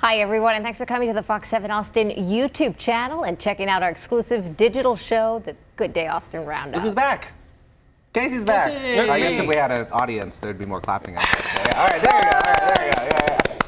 Hi, everyone, and thanks for coming to the Fox 7 Austin YouTube channel and checking out our exclusive digital show, the Good Day Austin Roundup. Look who's back. Casey's back. Casey. I guess if we had an audience, there'd be more clapping. I guess. Yeah. All right, there you go. All right, there you go. Yeah.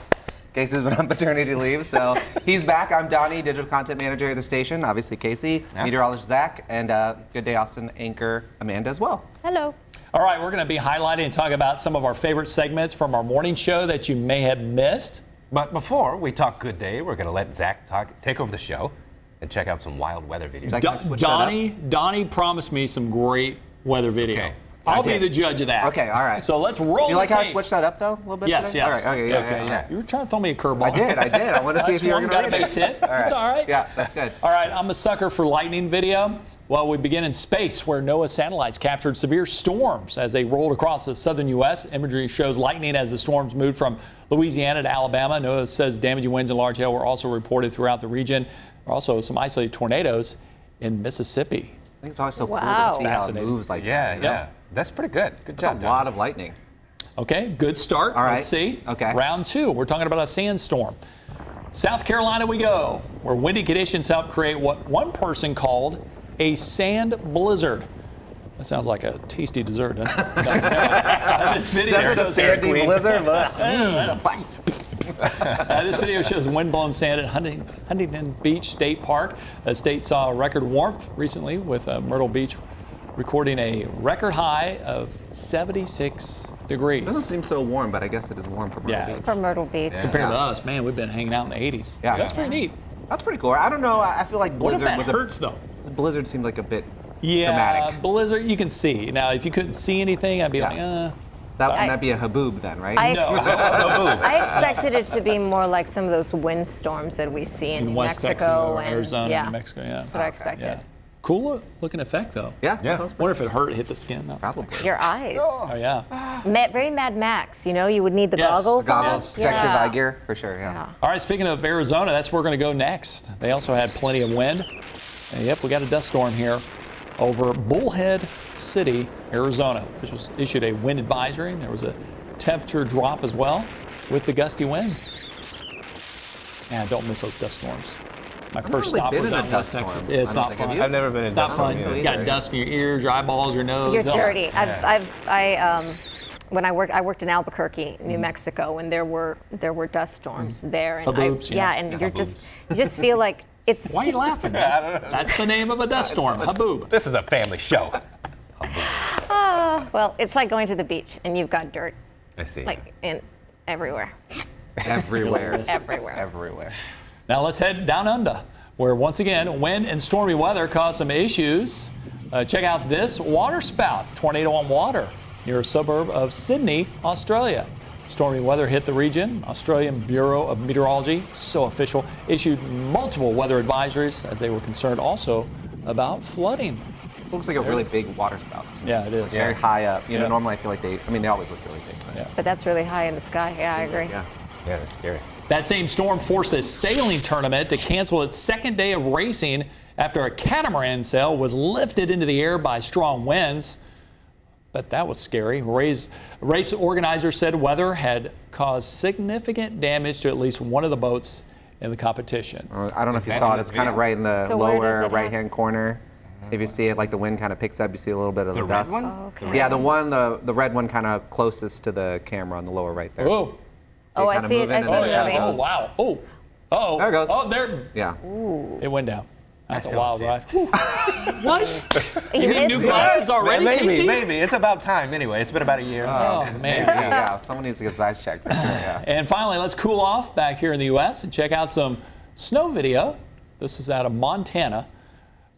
Casey's been on paternity leave, so he's back. I'm Donny, digital content manager at the station. Obviously, Casey, meteorologist Zack, and Good Day Austin anchor Amanda as well. Hello. All right, we're going to be highlighting and talking about some of our favorite segments from our morning show that you may have missed. But before we talk Good Day, we're going to let Zack take over the show and check out some wild weather videos. Donny promised me some great weather video. Okay. I'll be the judge of that. Okay, all right. So let's roll. Do you like the how I tape. switched that up though a little bit? Yes, today? yes. All right, okay, yeah. You were trying to throw me a curveball. I did. I want to see if you were going to got a base hit. That's all right. Yeah, that's good. All right, I'm a sucker for lightning video. Well, we begin in space, where NOAA satellites captured severe storms as they rolled across the southern U.S. Imagery shows lightning as the storms moved from Louisiana to Alabama. NOAA says damaging winds and large hail were also reported throughout the region. There are also some isolated tornadoes in Mississippi. I think it's always so cool to see how it moves like that. Yeah. That's pretty good. Good job, That's a lot of lightning. Okay, good start. All right. Let's see. Okay. Round two, we're talking about a sandstorm. South Carolina we go, where windy conditions helped create what one person called a sand blizzard. That sounds like a tasty dessert, doesn't it? This video That's a shows sandy blizzard. this video shows windblown sand at Huntington Beach State Park. The state saw record warmth recently, with Myrtle Beach recording a record high of 76 degrees. It doesn't seem so warm, but I guess it is warm for Myrtle Beach. For Myrtle Beach. Compared to us, man, we've been hanging out in the 80s. Yeah. That's pretty neat. That's pretty cool. I don't know. I feel like What if blizzard that hurts, though? Blizzard seemed like a bit Yeah, dramatic. blizzard, you can see. Now, if you couldn't see anything, I'd be like, That'd be a haboob then, right? I expected it to be more like some of those windstorms that we see in West Mexico Texas or and Arizona, New Mexico, yeah. That's what I expected. Yeah. Cool looking effect, though. Yeah. Wonder if it hit the skin, though. Probably. Your eyes. Oh, yeah. Very Mad Max, you know, you would need the goggles. Goggles, protective Yeah. eye gear, for sure, yeah. All right, speaking of Arizona, that's where we're going to go next. They also had plenty of wind. And yep, we got a dust storm here over Bullhead City, Arizona. Officials issued a wind advisory. There was a temperature drop as well with the gusty winds. Man, don't miss those dust storms. My first stop was out in West Texas. Yeah, it's not fun. I've never been in It's not fun. dust You got dust in your ears, your eyeballs, your nose. You're dirty. When I worked in Albuquerque, New Mexico, and there were dust storms there, and Haboobs, and you just feel like it's. Why are you laughing? That's the name of a dust storm, haboob. This is a family show. Well, it's like going to the beach and you've got dirt, I see. like everywhere. Everywhere. Now let's head down under, where once again, wind and stormy weather caused some issues. Check out this water spout, tornado on water, near a suburb of Sydney, Australia. Stormy weather hit the region. Australian Bureau of Meteorology, so official, issued multiple weather advisories as they were concerned also about flooding. It looks like a really big water spout. Yeah, it is. Very high up. You know, normally I feel like they always look really big. But But that's really high in the sky. Yeah, I agree. Yeah. Yeah, that's scary. That same storm forced a sailing tournament to cancel its second day of racing after a catamaran sail was lifted into the air by strong winds. But that was scary. Race organizers said weather had caused significant damage to at least one of the boats in the competition. I don't know if you saw it. It's kind of right in the So where does lower it right-hand corner. If you see it, like the wind kind of picks up, you see a little bit of the dust. red one? Oh, okay. Yeah, the red one kind of closest to the camera on the lower right there. Whoa. Oh, I kinda see it. moving I and see then it it coming. Oh, wow. Oh. Oh. There it goes. Oh, there. Yeah. It went down. That's a still wild see ride. What? You You need new missed it. glasses already, Casey? Maybe. It's about time anyway. It's been about a year. Oh, man. Yeah. Someone needs to get his eyes checked. For sure, yeah. And finally, let's cool off back here in the U.S. and check out some snow video. This is out of Montana,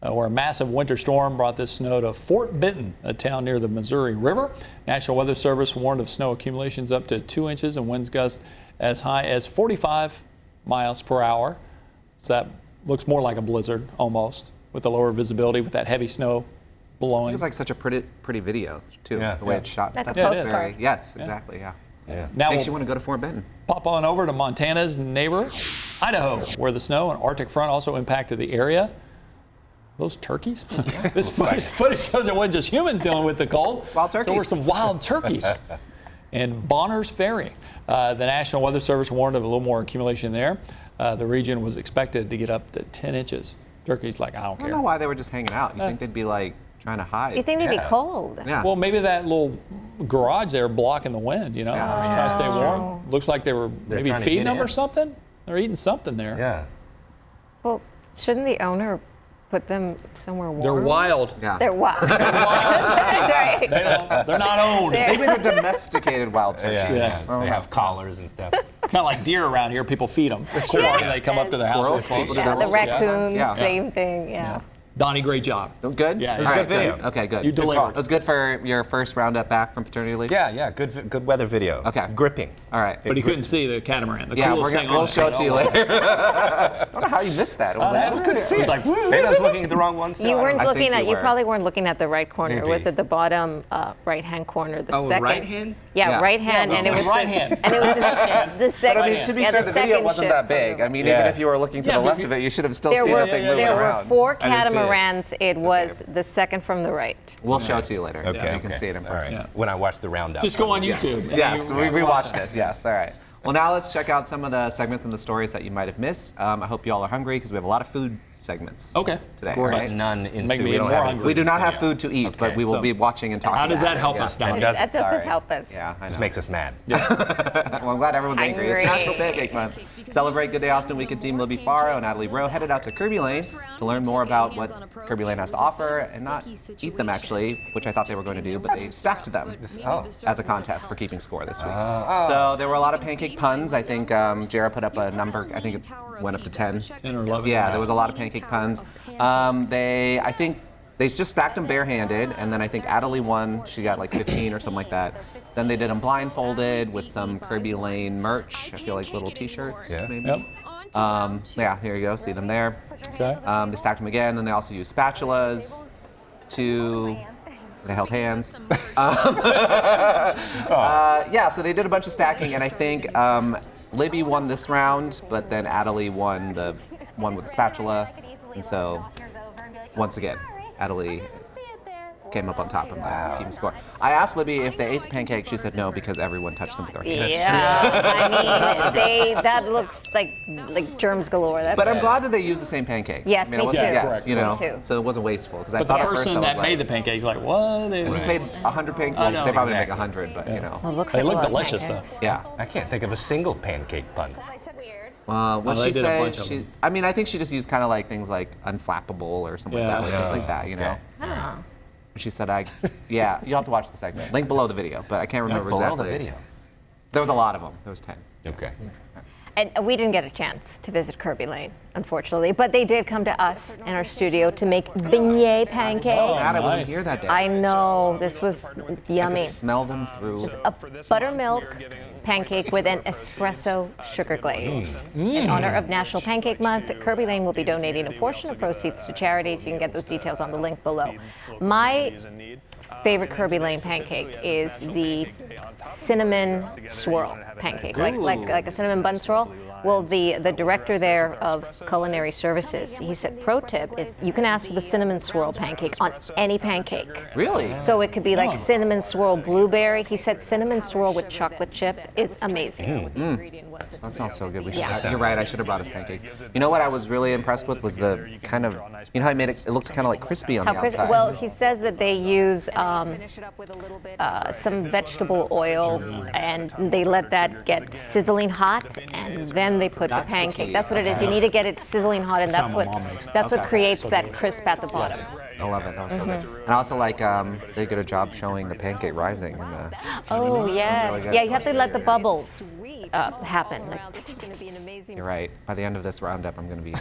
where a massive winter storm brought this snow to Fort Benton, a town near the Missouri River. National Weather Service warned of snow accumulations up to 2 inches and winds gusts as high as 45 miles per hour. So that looks more like a blizzard almost, with the lower visibility with that heavy snow blowing. It's like such a pretty video too. Yeah. The way it's shot. Like a Stuff. postcard. Yes, exactly. Yeah. Now Makes we'll you want to go to Fort Benton. pop on over to Montana's neighbor, Idaho, where the snow and Arctic front also impacted the area. Those turkeys? This footage shows it wasn't just humans dealing with the cold. Wild turkeys. So were some wild turkeys. And Bonners Ferry, the National Weather Service warned of a little more accumulation there. The region was expected to get up to 10 inches. Turkey's like, I don't I care. don't know why they were just hanging out. You think they'd be like trying to hide? You think they'd be cold? Yeah. Well, maybe that little garage there blocking the wind, you know, just trying to stay warm. Looks like they were maybe trying to feeding get them in. or something. They're eating something there. Yeah. Well, shouldn't the owner put them somewhere warm? They're wild. Yeah. They're wild. Right. They're not owned. They're- Maybe they're domesticated wild turkeys. Yeah. They have collars and stuff. Kind of like deer around here. People feed them. They come up to the house. Squirrels, really people close. do Yeah, that the with raccoons, Yeah. same thing. Yeah. Donnie, great job. Good? Yeah, All it's a right, good video. Okay, good. You Good delivered. call. It was good for your first roundup back from paternity leave? Yeah, good weather video. Okay. Gripping. All right. But he couldn't see the catamaran. The Yeah, coolest thing on we'll it. show it to you later. I don't know how you missed that. It was like, It was "Ooh." good to see. It's like, Maybe I was looking at the wrong one still. You I don't weren't know. think looking at. you You were. probably weren't looking at the right corner. It was Maybe. at the bottom right-hand corner. The Oh, second. right hand? Yeah, Yeah. right hand, Yeah, and it was right the, hand. and it was the second. But I mean, to be yeah, fair, the video second wasn't ship that big. from the- I mean, Yeah. even if you were looking to Yeah, the but left you- of it, you should have still There seen were the thing moving there were around. 4 I didn't see it. catamarans. It was the second from the right. We'll show it to you later. Okay. You can see it in All right. person. Yeah. When I watch the roundup. just go on YouTube. and Yes, you- we rewatched this. Yes, all right. Well, now let's check out some of the segments and the stories that you might have missed. I hope you all are hungry because we have a lot of food segments Okay. today. Great. all But right? none in Make studio. me We don't more have hungry. We do not in have studio. food to eat, Okay, but we will so be watching and talking. How does that help Yeah. us, Donnie? does. That doesn't Sorry. help us. Yeah, I This know. makes us mad. Well, I'm glad everyone's angry. It's Hungry. National Pancake Month. Celebrate Good Day Austin Weekend team Libby Farrow and Natalie Rowe headed out to Kirby Lane to learn more about what Kirby Lane has to offer and not eat them actually, which I thought they were going to do, but they stacked them as a contest for keeping score this week. So there were a lot of pancake puns. I think Tierra put up a number. I think it went up to 10. 10 or 11. Yeah, there was a lot of pancake puns. I think they just stacked them barehanded, and then I think Adelie won. She got like 15 or something like that. Then they did them blindfolded with some Kirby Lane merch. I feel like little T-shirts, Yeah. maybe. Yep. Yeah, here you go. See them there. Okay. They stacked them again. Then they also used spatulas to. They held hands. Yeah, so they did a bunch of stacking, and I think Libby won this round, but then Adelie won the one with the spatula, and so once again, Adelie came up on top of the team score. I asked Libby if they ate the pancake. She said no because everyone touched them with their hands. Yeah, I mean, that looks like germs galore. That's, But I'm glad that they used the same pancake. Yes, I mean, me it wasn't, too. yes, Correct. you know, Me too. so it wasn't wasteful because I But the thought at first person I was that like, made the pancakes like, what? They just made 100 pancakes. I Well, know, they probably make exactly. 100, but you know. It looks They like a look lot of delicious, pancakes. Yeah. I can't think of a single pancake pun. What they she did a say? bunch of them. I mean, I think she just used kind of like things like unflappable or something Yeah. like that, like things like that, you know. Oh. She said, yeah, you'll have to watch the segment. Link below the video, but I can't remember Below exactly. the video. There was a lot of them. There was 10. Okay. And we didn't get a chance to visit Kirby Lane, unfortunately, but they did come to us in our studio to make beignet pancakes. Glad I wasn't nice. here that day. I know, this was I yummy. could smell them through. A buttermilk pancake with an espresso sugar glaze. In honor of National Pancake Month, Kirby Lane will be donating a portion of proceeds to charities. You can get those details on the link below. My favorite Kirby Lane pancake is the cinnamon swirl pancake, like a cinnamon bun swirl. Well, the director there of culinary services, he said, pro tip is you can ask for the cinnamon swirl pancake on any pancake. Really? So it could be like cinnamon swirl blueberry. He said cinnamon swirl with chocolate chip is amazing. That sounds so good. We should. Yeah. You're right. I should have brought us pancakes. You know what I was really impressed with was the kind of, you know how he made it? It looked kind of like crispy on the outside. Well, he says that they use some vegetable oil and they let that get sizzling hot, and then they put That's the the pancake. key. That's what it is. You need to get it sizzling hot, and that's how what my mom makes it. what creates that crisp at the bottom. I love it. That was so good. And I also like they did a job showing the pancake rising in the. Oh yes, good. yeah. You have to let the bubbles happen. Like, You're right. By the end of this roundup, I'm going to be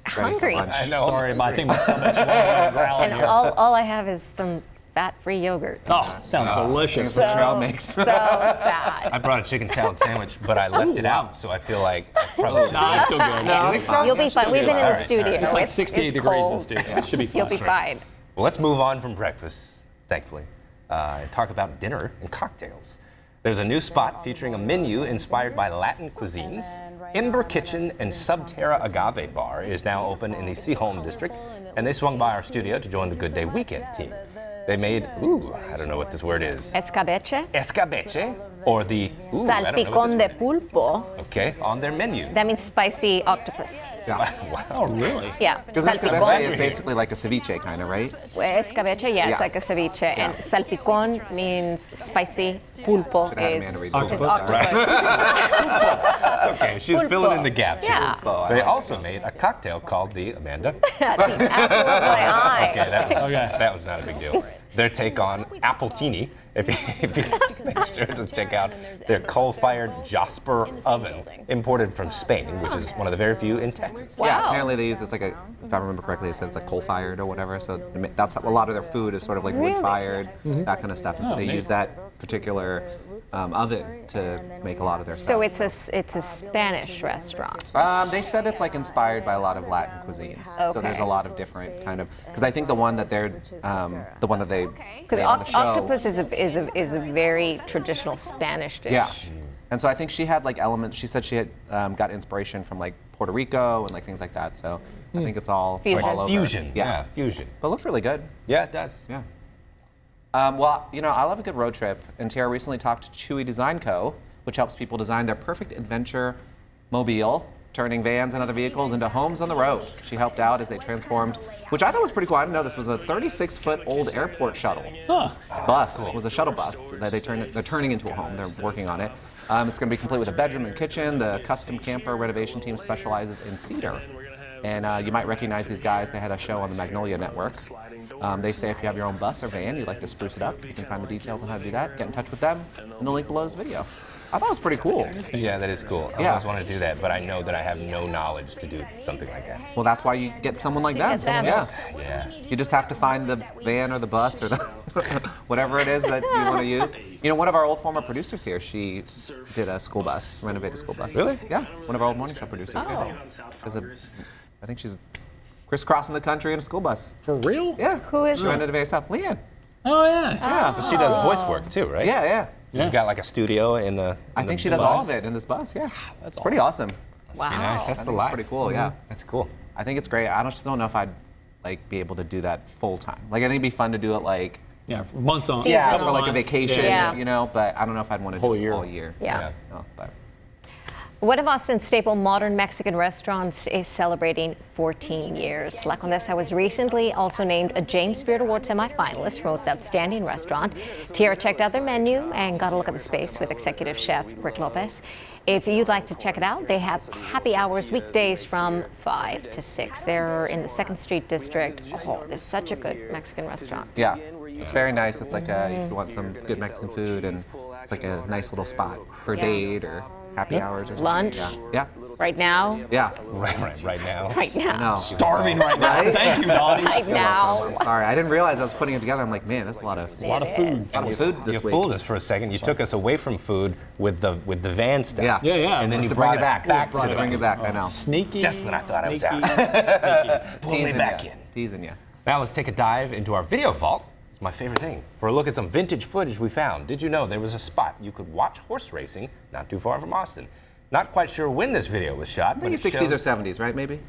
hungry. ready for lunch. I know. Sorry, I think my stomach's growling And here. all I have is some fat-free yogurt. Oh, sounds delicious. That's what Cheryl makes. So sad. I brought a chicken salad sandwich, but I left it out, so I feel like I probably should. Nah, it's still good. You'll be fine. We've been in the Alright, studio. It's like 68 degrees in the cold. studio. It should be fine. You'll be fine. Well, let's move on from breakfast, thankfully, and talk about dinner and cocktails. There's a new spot featuring a menu inspired by Latin cuisines. Ember Kitchen and Tierra Agave Bar is now open in the Seaholm district, and they swung by our studio to join the Good Day Weekend team. They made, I don't know what this word is. Escabeche. Escabeche or the I don't know what Salpicón de this one is. pulpo. Okay, on their menu. That means spicy octopus. Wow. Oh, really? Yeah. Because escabeche is basically like a ceviche kind of, right? Escabeche, yeah, Yeah. it's like a ceviche. And salpicón means spicy. Pulpo Should've had is Amanda read octopus. the octopus. Okay, she's Pulpo. filling in the gaps. Yeah. Pulpo. They also made a cocktail called the Amanda. The apple of my eye. Okay, Okay. that was not a big deal. Their take on appletini. If you make sure to check out their coal-fired Jasper oven, imported from Spain, which is one of the very few in Texas. Yeah, Wow. apparently they use this like if I remember correctly, it said it's like coal-fired or whatever. So that's a lot of their food is sort of like wood-fired, that kind of stuff. And so they neat. use that particular oven to make a lot of their So stuff. it's a Spanish restaurant. They said it's like inspired by a lot of Latin cuisines. So there's Okay. a lot of different kind of because I think the one that they're the one that they Because say on the show. octopus is a very traditional Spanish dish. Yeah. And so I think she had like elements. She said she had got inspiration from like Puerto Rico and like things like that. So I think it's all Fusion. all over. Fusion. Yeah. Fusion. But it looks really good. Yeah, it does. Yeah. Well, you know, I love a good road trip, and Tierra recently talked to Chewie Design Co., which helps people design their perfect adventure mobile, turning vans and other vehicles into homes on the road. She helped out as they transformed, which I thought was pretty cool. I didn't know this was a 36-foot-old airport shuttle. Huh. Bus was a shuttle bus that they're turning into a home. They're working on it. It's going to be complete with a bedroom and kitchen. The custom camper renovation team specializes in cedar. And you might recognize these guys. They had a show on the Magnolia Network. They say if you have your own bus or van, you'd like to spruce it up, you can find the details on how to do that. Get in touch with them in the link below this video. I thought it was pretty cool. Yeah, that is cool. I Yeah. always want to do that, but I know that I have no knowledge to do something like that. Well, that's why you get someone like that. Get them. Yeah. Yeah. You just have to find the van or the bus or the whatever it is that you want to use. You know, one of our old former producers here, she did a school bus, renovated school bus. Really? Yeah, one of our old morning show producers. Oh. I think she's crisscrossing the country in a school bus. For real? Yeah. Who is she she? renovated stuff? Leanne. Oh, yeah. Yeah. But she does voice work too, right? Yeah, yeah. She's got like a studio in the. I think she does all of it in this bus. Yeah. That's pretty awesome. Wow. Be nice. That's I the think life. it's pretty cool. Yeah. That's cool. I think it's great. I just don't know if I'd like be able to do that full time. Like I think it'd be fun to do it like Yeah, for months on. Yeah, for like a months. vacation, Yeah. you know. But I don't know if I'd want to do Whole it year. all year. Yeah. No, but One of Austin's staple modern Mexican restaurants is celebrating 14 years. La Condesa was recently also named a James Beard Award semifinalist for Most Outstanding Restaurant. Tierra checked out their menu and got a look at the space with executive chef Rick Lopez. If you'd like to check it out, they have happy hours weekdays from 5 to 6. They're in the 2nd Street district. Oh, there's such a good Mexican restaurant. yeah, it's very nice. It's like if you want some good Mexican food, and it's like a nice little spot for a Yeah. date or happy hours or something. Lunch. Yeah. Right now, Yeah. Right now. right now, No. Starving right now. Right? Thank you, Donnie. right now. I'm sorry. I didn't realize I was putting it together. I'm like, man, that's a lot of A lot of food. food You this week. fooled us for a second. You took us away from food with the van stuff. Yeah. Yeah, yeah. And then Just you to bring brought it us back. to Just to bring it back. I know. Sneaky. Just when I thought I was sneaky, out. Pull me Teasing back ya. in. Teasing you. Now let's take a dive into our video vault. It's my favorite thing. For a look at some vintage footage we found. Did you know there was a spot you could watch horse racing not too far from Austin? Not quite sure when this video was shot, I but think it it's 60s or shows- 70s, right? Maybe.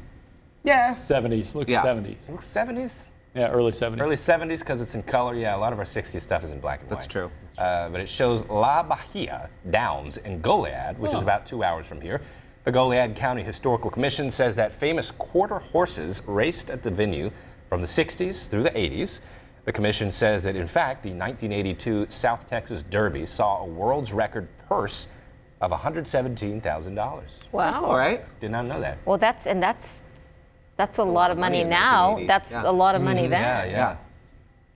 Yeah. 70s. Looks Yeah. 70s. It looks 70s. Yeah, early 70s. Early 70s because it's in color. Yeah, a lot of our 60s stuff is in black and white. That's true. But it shows La Bahia Downs in Goliad, which is about 2 hours from here. The Goliad County Historical Commission says that famous quarter horses raced at the venue from the 60s through the 80s. The commission says that, in fact, the 1982 South Texas Derby saw a world's record purse of $117,000. Wow. All right. Did not know that. Well, that's a lot of money in now. 1980. That's Yeah. a lot of money then. Yeah, yeah. Yeah.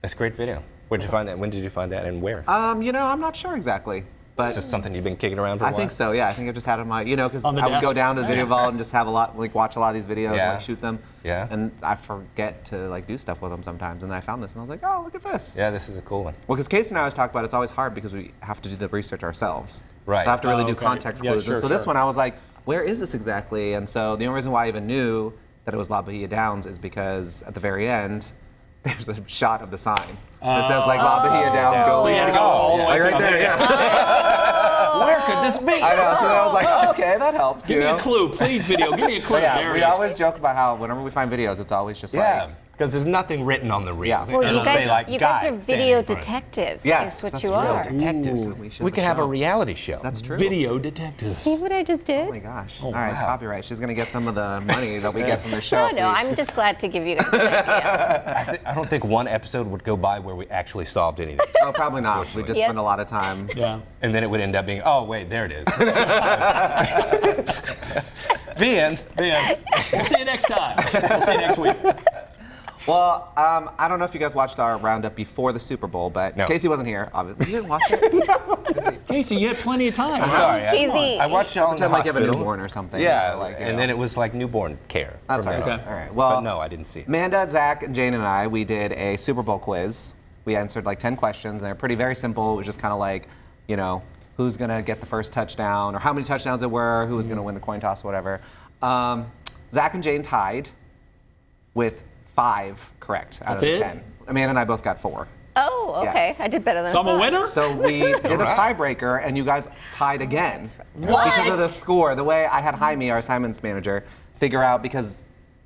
That's a great video. Where'd you find that? When did you find that and where? You know, I'm not sure exactly, but It's just something you've been kicking around for a I while? think so. Yeah, I think I just had it on my, you know, because On the I would go desk. down to the video vault and just have a lot, like watch a lot of these videos, Yeah. like shoot them. Yeah. And I forget to like do stuff with them sometimes, and then I found this and I was like, oh, look at this. Yeah, this is a cool one. Well, because Casey and I always talk about it's always hard because we have to do the research ourselves. Right. So I have to really Oh, do okay. context Yeah, clues. sure, And so this sure. one, I was like, where is this exactly? And so the only reason why I even knew that it was La Bahia Downs is because at the very end, there's a shot of the sign. It says like La Bahia Downs Yeah. goes. So you had to go all the way like right from there, there. yeah. Where could this be? I know. So then I was like, oh, okay, that helps. Give you me know? a clue, please, video. Give me a clue. Yeah, There we it is. always joke about how whenever we find videos, it's always just Yeah. like Because there's nothing written on the reel. Yeah. Well, It'll you guys, say, like, you guys guy are standing video in front. detectives. Yes, is what that's you true. are. Detectives. Ooh, We could have a show. reality show. That's true. Video detectives. See what I just did? Oh my gosh. Oh, All right, wow. copyright. She's gonna get some of the money that we get from the show. No, I'm just glad to give you guys an idea. I don't think one episode would go by where we actually solved anything. Oh, probably not. We just Yes. spend a lot of time. Yeah. And then it would end up being, oh, wait, there it is. The end. We'll see you next time. We'll see you next week. Well, I don't know if you guys watched our roundup before the Super Bowl, but No. Casey wasn't here. Obviously, you didn't watch it. Casey, you had plenty of time. Sorry. Casey. I watched y'all in the Pretend like you have a hospital. newborn or something. Yeah, you know, like, you and know. then it was like newborn care. That's from all then right. on. All right. Well, But no, I didn't see it. Amanda, Zach, Jane, and I, we did a Super Bowl quiz. We answered like 10 questions, and they're pretty very simple. It was just kind of like, you know, who's gonna get the first touchdown, or how many touchdowns there were, who was gonna win the coin toss, whatever. Zach and Jane tied with 5 correct out That's of it? 10. Amanda and I both got 4. Oh, okay. Yes. I did better than So I I'm a thought. winner? So we did a right. tiebreaker, and you guys tied again What? because of the score. The way I had Jaime, our assignments manager, figure out, because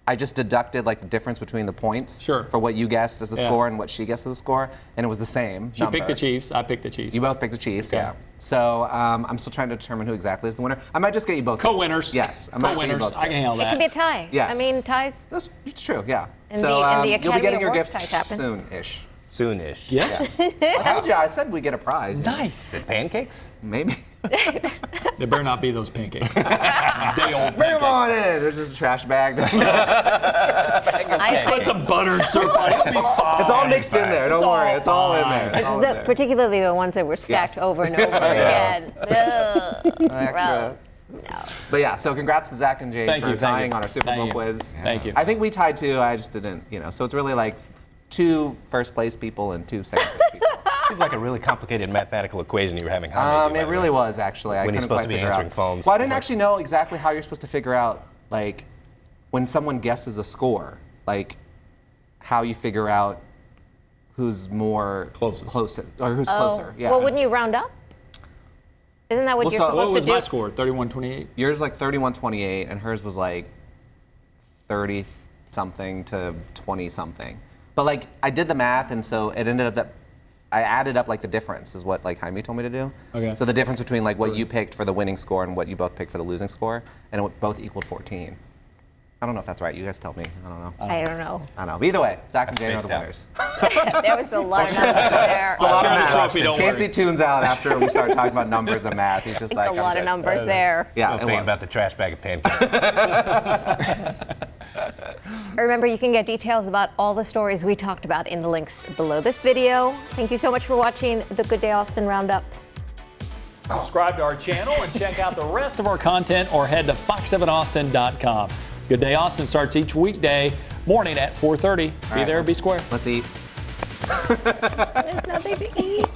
I just deducted like the difference between the points Sure. for what you guessed as the Yeah. score and what she guessed as the score, and it was the same. She picked the Chiefs. I picked the Chiefs. You both picked the Chiefs, Okay. yeah. So I'm still trying to determine who exactly is the winner. I might just get you both. Co-winners. Yes, I might get you Co-winners. both. I can handle It that. could be a tie. Yes. I mean, ties. That's it's true, yeah. And so the you'll be Academy getting your Awards gifts ties happen. soon-ish. Soon-ish. Yes. I told you, I said we get a prize. Nice. Pancakes? Maybe. There better not be those pancakes. Day old Bring them pancakes. on in. There's just a trash bag. I, Put some butter and syrup on it. It'll be fine. It's all mixed in there. Don't It's worry. all It's all in fine. there. It's all in there. particularly the ones that were stacked Yes. over and over again. Ugh, Extra. gross. No. But yeah, so congrats to Zach and Jane Thank for you, thank tying you. on our Super Thank Bowl you. quiz. Thank you. I think we tied too. I just didn't, you know. So it's really like 2 first place people and 2 second place people. Seems like a really complicated mathematical equation you were having. Jaime do, by It the really way. was actually. I When he's couldn't supposed quite to be figure answering out. phones. Well, I didn't actually know exactly how you're supposed to figure out, like, when someone guesses a score, like, how you figure out who's more Closest. or who's closer. Yeah. Well, wouldn't you round up? Isn't that what Well, you're so- supposed What was to do? my score? 31-28? Yours like 31-28, and hers was like 30 something to 20 something. But like I did the math, and so it ended up that I added up like the difference is what like Jaime told me to do. Okay. So the difference between like what you picked for the winning score and what you both picked for the losing score, and it both equaled 14. I don't know if that's right. You guys tell me. I don't know. I don't know. I don't know. But either way, Zach and Jane are the spaced out. winners. There was a lot of numbers there. I'll share the Math. trophy, don't Casey worry. tunes out after we start talking about numbers and math. He's just like a lot I'm of good. numbers there. Yeah, Still it thinking was. about the trash bag of pancakes. Remember, you can get details about all the stories we talked about in the links below this video. Thank you so much for watching the Good Day Austin Roundup. Subscribe to our channel and check out the rest of our content or head to fox7austin.com. Good Day Austin starts each weekday morning at 4:30. Be right, there, be square. Let's eat. There's nothing to eat.